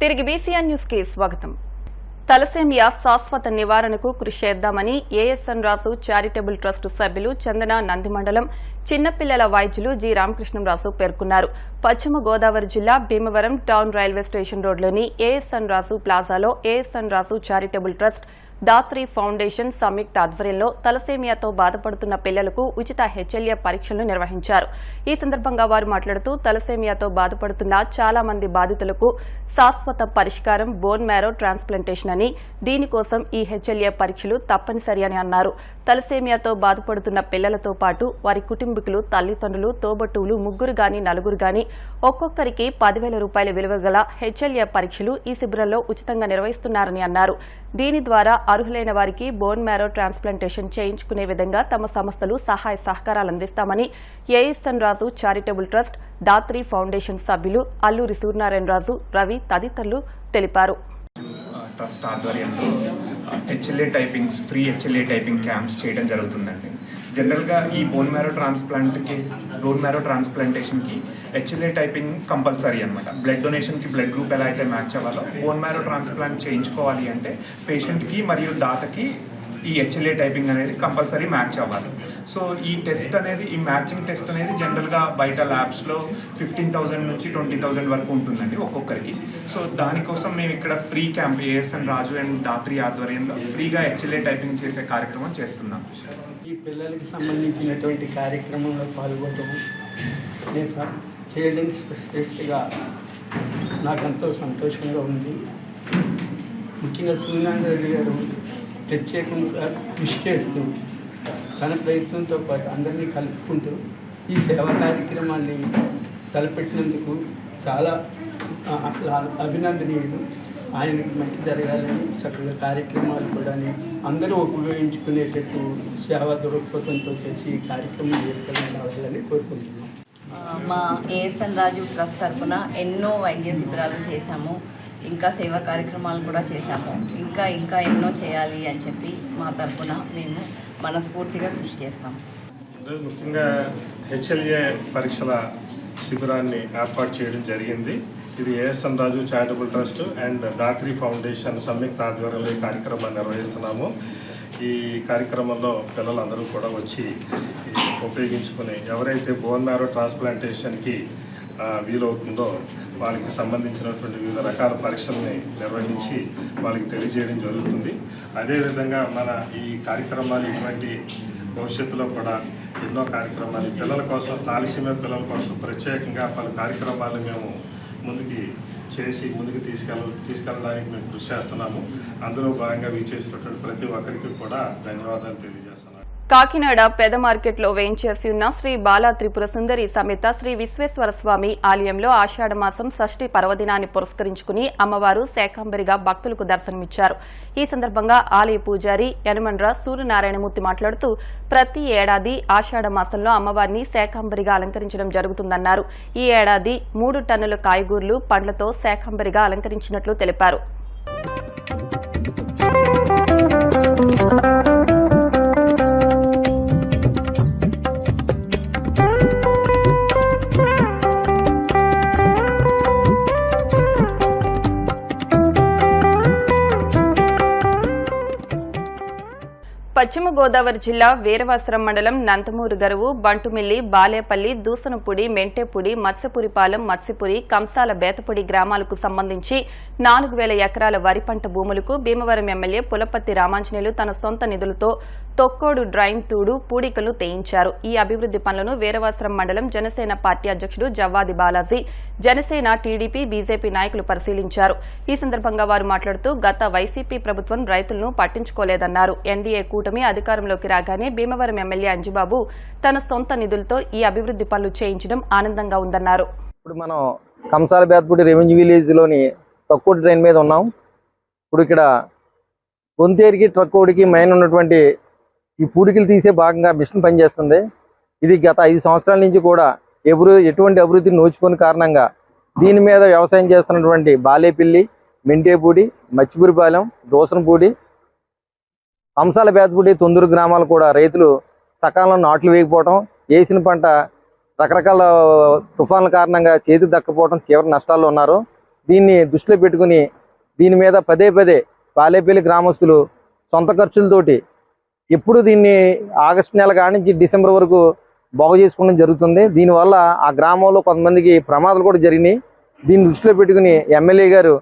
తిరిగి BCN news కి స్వాగతం. తలసేమియా శాశ్వత నివారణకు కృషి చేద్దామని ఏఎస్ఎన్ రాజు చారిటబుల్ ట్రస్ట్ సభ్యులు చందన నందిమండలం చిన్నపిల్లల వైద్యులు జి రామకృష్ణరాజు పేర్కొన్నారు. పశ్చిమ గోదావరి జిల్లా భీమవరం టౌన్ రైల్వే స్టేషన్ రోడ్లోని ఏఎస్ఎన్ రాజు ప్లాజాలో ASN Raju charitable trust Datri foundation సంయుక్త ఆధ్వర్యంలో తలసేమియాతో బాధపడుతున్న పిల్లలకు ఉచిత హెచ్ఎల్ఏ పరీక్షలను నిర్వహించారు. ఈ సందర్భంగా వారు మాట్లాడుతూ తలసేమియాతో బాధపడుతున్న చాలా మంది బాధితులకు శాశ్వత పరిష్కారం బోన్ మ్యారో ట్రాన్స్ప్లాంటేషన్ అని, దీనికోసం ఈ హెచ్ఎల్ఏ పరీక్షలు తప్పనిసరి అని అన్నారు. తలసేమియాతో బాధపడుతున్న పిల్లలతో పాటు వారి కుటుంబీకులు, తల్లిదండ్రులు, తోబట్టువులు ముగ్గురు గాని నలుగురు గాని ఒక్కొక్కరికి 10,000 రూపాయల విలువ గల హెచ్ఎల్ఏ పరీక్షలు ఈ శిబిరంలో ఉచితంగా నిర్వహిస్తున్నారని అన్నారు. దీని ద్వారా అర్హులైన వారికి బోన్ మ్యారో ట్రాన్స్ప్లాంటేషన్ చేయించుకునే విధంగా తమ సంస్థలు సహాయ సహకారాలు అందిస్తామని ASN Raju charitable trust Datri foundation సభ్యులు అల్లూరి సూర్యనారాయణరాజు, రవి తదితరులు తెలిపారు. ట్రస్ట్ ఆధ్వర్యంలో HLA typings, free HLA typing camps చేయడం జరుగుతుందండి. జనరల్గా ఈ బోన్ మ్యారో ట్రాన్స్ప్లాంటేషన్కి హెచ్ఎల్ఏ టైపింగ్ కంపల్సరీ అనమాట. బ్లడ్ డొనేషన్కి బ్లడ్ గ్రూప్ ఎలా అయితే మ్యాచ్ అవ్వాలో బోన్ మ్యారో ట్రాన్స్ప్లాంట్ చేయించుకోవాలి అంటే పేషెంట్కి మరియు దాతకి ఈ హెచ్ఎల్ఏ టైపింగ్ అనేది కంపల్సరీ మ్యాచ్ అవ్వాలి. సో ఈ టెస్ట్ అనేది, ఈ మ్యాచింగ్ టెస్ట్ అనేది జనరల్గా బయట ల్యాబ్స్లో 15,000 నుంచి 20,000 వరకు ఉంటుందండి ఒక్కొక్కరికి. సో దానికోసం మేము ఇక్కడ free camp ASN Raju and Dhatri ఆధ్వర్యంలో ఫ్రీగా హెచ్ఎల్ఏ టైపింగ్ చేసే కార్యక్రమం చేస్తున్నాం. ఈ పిల్లలకి సంబంధించినటువంటి కార్యక్రమంలో పాల్గొనడం నేను చైల్డ్ స్పెషలిస్ట్గా నాకెంతో సంతోషంగా ఉంది. ముఖ్యంగా సూర్యనారాయణ గారు ప్రత్యేకంగా కృషి చేస్తూ తన ప్రయత్నంతో పాటు అందరినీ కలుపుకుంటూ ఈ సేవా కార్యక్రమాన్ని తలపెట్టినందుకు చాలా అభినందనీయులు. ఆయనకి మంచి జరగాలని, చక్కగా కార్యక్రమాలు కూడా అందరూ ఉపయోగించుకునేటట్టు సేవా దృక్పథంతో చేసి ఈ కార్యక్రమం ఏర్పడి కావాలని కోరుకుంటున్నాం. మా ఏఎస్ఎన్ రాజు ట్రస్ట్ తరఫున ఎన్నో వైద్య శిబిరాలు చేశాము, ఇంకా సేవా కార్యక్రమాలు కూడా చేశాము. ఇంకా ఎన్నో చేయాలి అని చెప్పి మా తరఫున మేము మనస్ఫూర్తిగా కృషి చేస్తాము. ముఖ్యంగా హెచ్ఎల్ఏ పరీక్షల శిబిరాన్ని ఏర్పాటు చేయడం జరిగింది. ఇది ASN Raju charitable trust and Datri foundation సంయుక్త ఆధ్వర్యంలో ఈ కార్యక్రమాన్ని నిర్వహిస్తున్నాము. ఈ కార్యక్రమంలో పిల్లలందరూ కూడా వచ్చి ఉపయోగించుకుని ఎవరైతే బోన్ మ్యారో ట్రాన్స్ప్లాంటేషన్కి వీలవుతుందో వాళ్ళకి సంబంధించినటువంటి వివిధ రకాల పరీక్షల్ని నిర్వహించి వాళ్ళకి తెలియజేయడం జరుగుతుంది. అదేవిధంగా మన ఈ కార్యక్రమాలు ఇటువంటి భవిష్యత్తులో కూడా ఎన్నో కార్యక్రమాలు పిల్లల కోసం, తాలిసీమియా పిల్లల కోసం ప్రత్యేకంగా పలు కార్యక్రమాలను మేము ముందుకు తీసుకెళ్ళడానికి మేము కృషి చేస్తున్నాము. అందులో భాగంగా వీచేసినటువంటి ప్రతి ఒక్కరికి కూడా ధన్యవాదాలు తెలియజేస్తున్నాను. కాకినాడ పెద మార్కెట్లో వేయించేసి ఉన్న శ్రీ బాలా త్రిపుర సుందరి సమేత శ్రీ విశ్వేశ్వర స్వామి ఆలయంలో ఆషాఢమాసం షష్ఠి పర్వదినాన్ని పురస్కరించుకుని అమ్మవారు శాకంబరిగా భక్తులకు దర్శనమిచ్చారు. ఈ సందర్భంగా ఆలయ పూజారి యనమండ్ర సూర్యనారాయణమూర్తి మాట్లాడుతూ ప్రతి ఏడాది ఆషాఢమాసంలో అమ్మవారిని శాకంబరిగా అలంకరించడం జరుగుతుందన్నారు. ఈ ఏడాది 3 టన్నుల కాయగూరలు, పండ్లతో శాకంబరిగా అలంకరించినట్లు తెలిపారు. పశ్చిమ గోదావరి జిల్లా వీరవాసరం మండలం నంతమూరు గరువు, బంటుమిల్లి, బాలేపల్లి, దూసనపూడి, మెంటేపూడి, మత్స్యపురిపాలెం, మత్స్యపురి, కంసాల బేతపూడి గ్రామాలకు సంబంధించి 4,000 ఎకరాల వరి పంట భూములకు భీమవరం ఎమ్మెల్యే పులపర్తి రామాంజనేయులు తన సొంత నిధులతో తొక్కోడు డ్రైన్ తూడు పూడికలు తేయించారు. ఈ అభివృద్ది పనులను వీరవాసరం మండలం జనసేన పార్టీ అధ్యక్షుడు జవ్వాది బాలాజీ, జనసేన, టీడీపీ, బీజేపీ నాయకులు పరిశీలించారు. ఈ సందర్భంగా వారు మాట్లాడుతూ గత వైసీపీ ప్రభుత్వం రైతులను పట్టించుకోలేదన్నారు. ఎన్డీఏ కూటమి అధికారంలోకి రాగానే భీమవరం ఎమ్మెల్యే అంజుబాబు తన సొంత నిధులతో ఈ అభివృద్ది పనులు చేయించడం ఆనందంగా ఉందన్నారు. ఇప్పుడు మనం కంసాల బేతపూడి రెవెన్యూ విలేజ్లోని తొక్కోడు డ్రైన్ మీద ఉన్నాం. ఇప్పుడు ఇక్కడ గొంతేరికి ట్రక్కోడికి మైన్ ఉన్నటువంటి ఈ పూడికలు తీసే భాగంగా మిషన్ పనిచేస్తుంది. ఇది గత 5 సంవత్సరాల నుంచి కూడా ఎటువంటి అభివృద్ధి నోచుకునే కారణంగా దీని మీద వ్యవసాయం చేస్తున్నటువంటి బాలేపల్లి, మెంటేపూడి, మత్స్యపురిపాలెం, దూసనపూడి, కంసాల బేతపూడి, తొందూరు గ్రామాలు కూడా రైతులు సకాలంలో నాట్లు వేయకపోవడం, వేసిన పంట రకరకాల తుఫాన్ల కారణంగా చేతికి దక్కపోవడం తీవ్ర నష్టాల్లో ఉన్నారు. దీన్ని దృష్టిలో పెట్టుకుని దీని మీద పదే పదే బాలేపల్లి గ్రామస్తులు సొంత ఖర్చులతోటి ఎప్పుడు దీన్ని ఆగస్టు నెల కాడి నుంచి డిసెంబర్ వరకు బాగు చేసుకోవడం జరుగుతుంది. దీనివల్ల ఆ గ్రామంలో కొంతమందికి ప్రమాదాలు కూడా జరిగినాయి. దీన్ని దృష్టిలో పెట్టుకుని ఎమ్మెల్యే గారు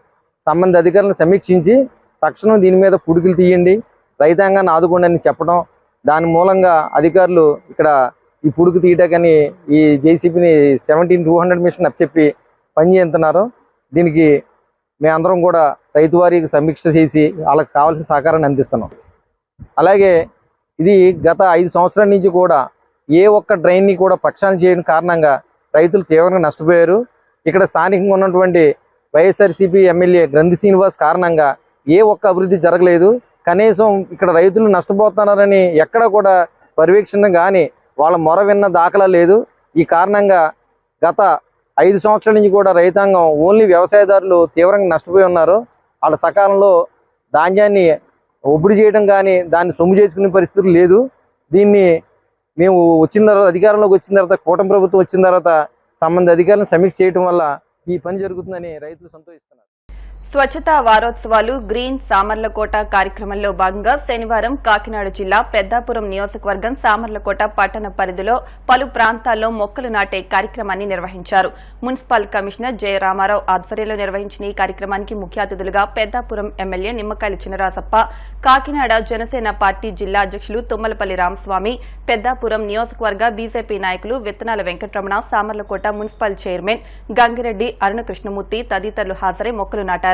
సంబంధిత అధికారులను సమీక్షించి తక్షణం దీని మీద పుడుకులు తీయండి, రైతాంగాన్ని ఆదుకోండి అని చెప్పడం, దాని మూలంగా అధికారులు ఇక్కడ ఈ పుడుకు తీయటాకని ఈ జేసీబీని 17-200 మిషన్ అప్పచెప్పి పనిచేస్తున్నారు. దీనికి మేమందరం కూడా రైతు వారికి సమీక్ష చేసి వాళ్ళకి కావాల్సిన సహకారాన్ని అందిస్తున్నాం. అలాగే ఇది గత 5 సంవత్సరాల నుంచి కూడా ఏ ఒక్క డ్రైన్ని కూడా ప్రక్షాళన చేయడం కారణంగా రైతులు తీవ్రంగా నష్టపోయారు. ఇక్కడ స్థానికంగా ఉన్నటువంటి వైఎస్ఆర్సీపీ ఎమ్మెల్యే గ్రంథి శ్రీనివాస్ కారణంగా ఏ ఒక్క అభివృద్ధి జరగలేదు. కనీసం ఇక్కడ రైతులు నష్టపోతున్నారని ఎక్కడ కూడా పర్యవేక్షణ కానీ వాళ్ళ మొర విన్న దాఖలా లేదు. ఈ కారణంగా గత 5 సంవత్సరాల నుంచి కూడా రైతాంగం ఓన్లీ వ్యవసాయదారులు తీవ్రంగా నష్టపోయి ఉన్నారు. వాళ్ళ సకాలంలో ధాన్యాన్ని ఒబ్బడి చేయడం కానీ దాన్ని సొమ్ము చేసుకునే పరిస్థితులు లేదు. దీన్ని మేము వచ్చిన తర్వాత అధికారంలోకి వచ్చిన తర్వాత కూటమి ప్రభుత్వం వచ్చిన తర్వాత సంబంధిత అధికారులను సమీక్ష చేయడం వల్ల ఈ పని జరుగుతుందని రైతులు సంతోషిస్తున్నారు. స్వచ్ఛతా వారోత్సవాలు గ్రీన్ సామర్లకోట కార్యక్రమంలో భాగంగా శనివారం కాకినాడ జిల్లా పెద్దాపురం నియోజకవర్గం సామర్లకోట పట్టణ పరిధిలో పలు ప్రాంతాల్లో మొక్కలు నాటే కార్యక్రమాన్ని నిర్వహించారు. మున్సిపల్ కమిషనర్ జె రామారావు ఆధ్వర్యంలో నిర్వహించిన ఈ కార్యక్రమానికి ముఖ్య అతిథులుగా పెద్దాపురం ఎమ్మెల్యే నిమ్మకాయల చినరాజప్ప, కాకినాడ జనసేన పార్టీ జిల్లా అధ్యక్షులు తుమ్మలపల్లి రామస్వామి, పెద్దాపురం నియోజకవర్గ బీజేపీ నాయకులు విత్తనాల వెంకటరమణ, సామర్లకోట మున్సిపల్ చైర్మన్ గంగిరెడ్డి అరుణకృష్ణమూర్తి తదితరులు హాజరై మొక్కలు నాటారు.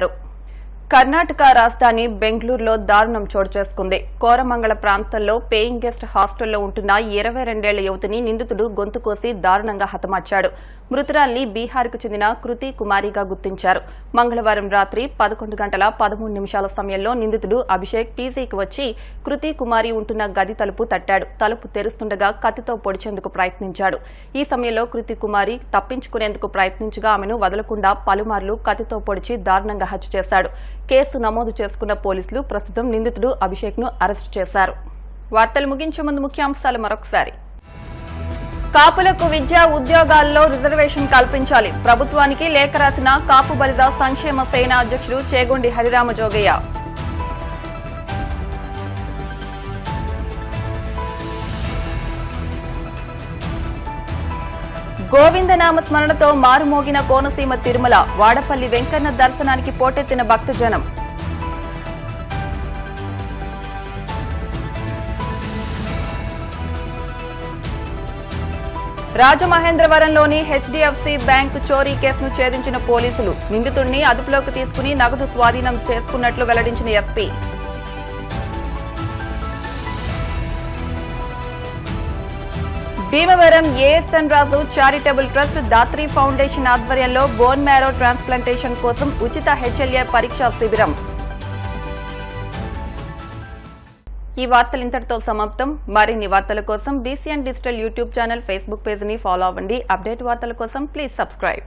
కర్ణాటక రాజధాని బెంగళూరులో దారుణం చోటు చేసుకుంది. కోరమంగళ ప్రాంతంలో పేయింగ్ గెస్ట్ హాస్టల్లో ఉంటున్న 22 ఏళ్ల యువతిని నిందితుడు గొంతు కోసి దారుణంగా హతమార్చాడు. మృతురాల్ని బీహార్కు చెందిన కృతి కుమారిగా గుర్తించారు. మంగళవారం రాత్రి 11:13 సమయంలో నిందితుడు అభిషేక్ పీజీకి వచ్చి కృతి కుమారి ఉంటున్న గది తలుపు తట్టాడు. తలుపు తెరుస్తుండగా కత్తితో పొడిచేందుకు ప్రయత్నించాడు. ఈ సమయంలో కృతి కుమారి తప్పించుకునేందుకు ప్రయత్నించగా ఆమెను వదలకుండా పలుమార్లు కత్తితో పొడిచి దారుణంగా హత్య చేశాడు. కేసు నమోదు చేసుకున్న పోలీసులు ప్రస్తుతం నిందితుడు అభిషేక్ ను అరెస్టు చేశారు. వార్తలు ముగించే ముందు ముఖ్యాంశాలు మరొకసారి. కాపులకు విద్యా ఉద్యోగాల్లో రిజర్వేషన్ కల్పించాలి. ప్రభుత్వానికి లేఖ రాసిన కాపు బలిజ సంక్షేమ సేన అధ్యక్షుడు చేగొండి హరిరామ జోగయ్య. గోవిందనామ స్మరణతో మారుమోగిన కోనసీమ తిరుమల, వాడపల్లి వెంకన్న దర్శనానికి పోటెత్తిన భక్తజనం. రాజమహేంద్రవరంలోని హెచ్డీఎఫ్సీ బ్యాంకు చోరీ కేసును ఛేదించిన పోలీసులు, నిందితుడిని అదుపులోకి తీసుకుని నగదు స్వాధీనం చేసుకున్నట్లు వెల్లడించిన SP. Bhimavaram ASN Raju charitable trust Datri foundation ఆధ్వర్యంలో బోన్ మ్యారో ట్రాన్స్ప్లాంటేషన్ కోసం ఉచిత హెచ్ఎల్ఏ పరీక్షా శిబిరం. ఈ వార్తలు ఇంతటితో సమాప్తం. మరిన్ని వార్తల కోసం BCN digital YouTube channel, Facebook page ని ఫాలో అవ్వండి. అప్డేట్ వార్తల కోసం ప్లీజ్ సబ్స్క్రైబ్.